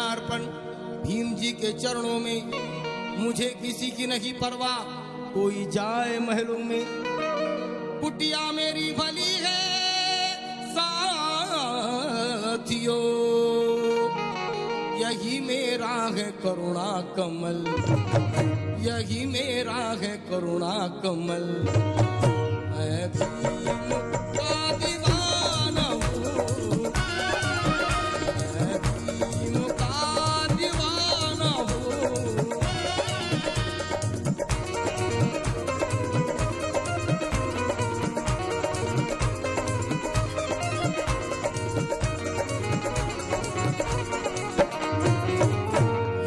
अर्पण भीम जी के चरणों में। मुझे किसी की नहीं परवाह, कोई जाए महलों में। कुटिया मेरी भली है साथियों, यही मेरा है करुणा कमल, यही मेरा है करुणा कमल। मैं भीम का दीवाना हूँ, मैं भीम का दीवाना हूँ।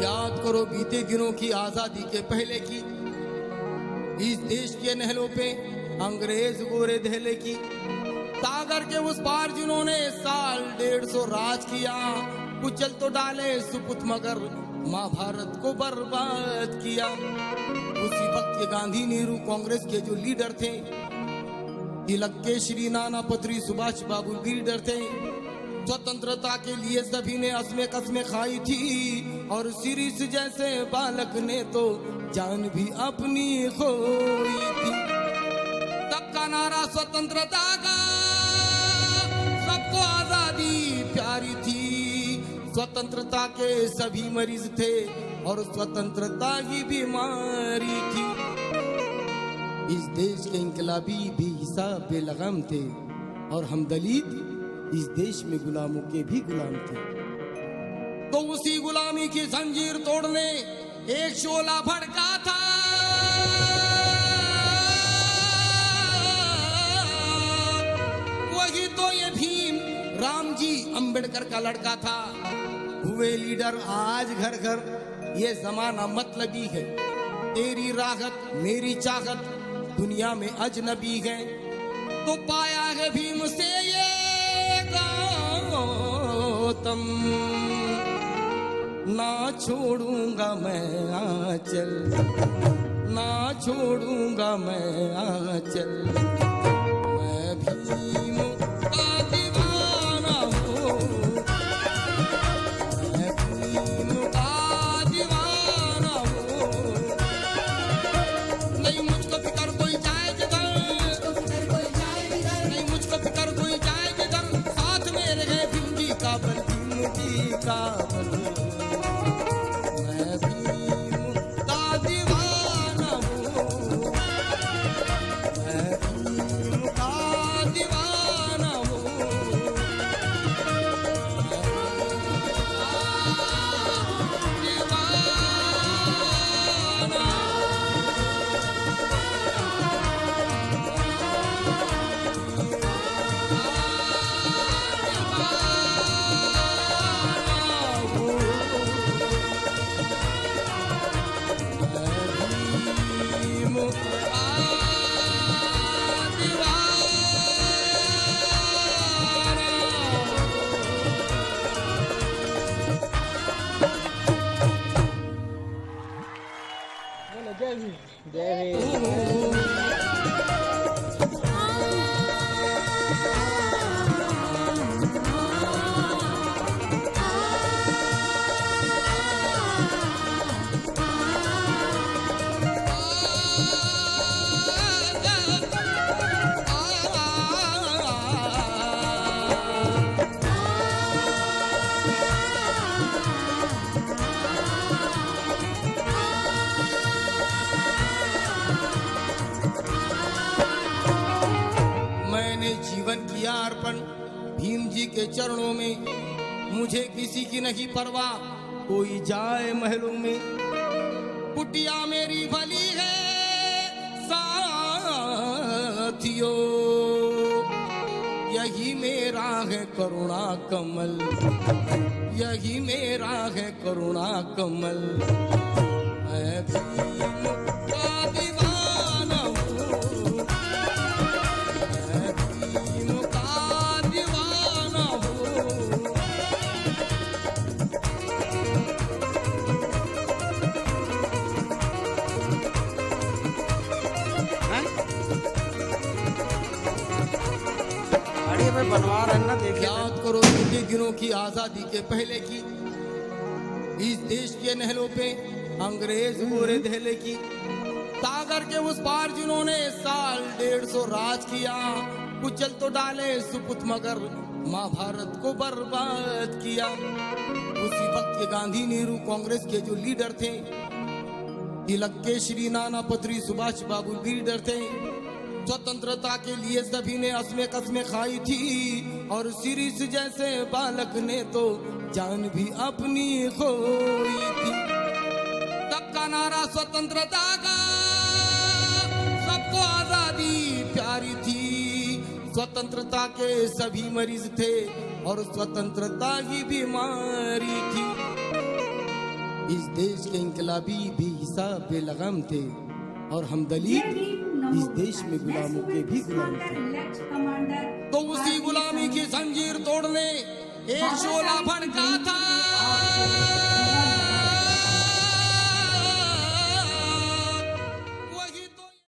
याद करो बीते दिनों की आजादी के पहले की, इस देश के नहलों पे अंग्रेज गोरे धैले की। सागर के उस पार जिन्होंने 150 राज किया, कुचल तो डाले सुपुत मगर माँ भारत को बर्बाद किया। उसी वक्त के गांधी नेहरू कांग्रेस के जो लीडर थे, तिलक के श्री नाना पत्री सुभाष बाबू लीडर थे। स्वतंत्रता के लिए सभी ने असमें कसमें खाई थी, और सिरिस जैसे बालक ने तो जान भी अपनी खोई थी। सबका नारा स्वतंत्रता का, सबको आजादी प्यारी थी। स्वतंत्रता के सभी मरीज थे और स्वतंत्रता की बीमारी थी। इस देश के इंकलाबी बेहिसाब बेलगाम थे, और हम दलित इस देश में गुलामों के भी गुलाम थे। तो उसी गुलामी की जंजीर तोड़ने एक शोला भड़का था। वही तो ये भीम राम जी अंबेडकर का लड़का था। हुए लीडर आज घर घर, ये जमाना मतलबी है। तेरी राहत मेरी चाहत दुनिया में अजनबी है। तो पाया है भीम से ये गौतम, ना छोड़ूंगा मैं आंचल, ना छोड़ूंगा मैं आंचल। मैं भीम का दीवाना हूँ, मैं भीम का दीवाना हूँ। नहीं मुझको फिकर कोई जाए जिधर, नहीं मुझको फिकर कोई जाए जिधर, साथ मेरे है भीम जी का बल, भीम जी का बल। मैं भीम का दीवाना हूँ, मैं भीम का दीवाना हूँ। जय भीम, जय भीम। जीवन किया अर्पण भीम जी के चरणों में। मुझे किसी की नहीं परवाह, कोई जाए महलों में। कुटिया मेरी भली है साथियों, यही मेरा है करुणा कमल, यही मेरा है करुणा कमल। मैं भीम का दीवाना हूँ, मैं भीम का दीवाना हूँ। बनवा रहे ना, देखिए याद करो बीते दिनों की आजादी के पहले की, इस देश के नहलों पे अंग्रेज गोरे धैले की सागर के उस पार जिन्होंने साल 150 राज किया, कुचल तो डाले सुपुत मगर महाभारत को बर्बाद किया। उसी वक्त के गांधी, नेहरू, कांग्रेस के जो लीडर थे, तिलक के श्री नाना पत्री, सुभाष बाबू लीडर थे। स्वतंत्रता के लिए सभी ने असमें कसमें खाई थी और शिरीष जैसे बालक ने तो जान भी अपनी खोई थी। सबका नारा स्वतंत्रता का, सबको आजादी प्यारी थी। स्वतंत्रता के सभी मरीज थे और स्वतंत्रता की बीमारी थी। इस देश के इनकलाबी बेहिसाब बेलगाम थे और हम दलित इस देश में गुलामों के भी गुलाम थे। तो उसी गुलामी की जंजीर तोड़ने एक शोला भड़का था।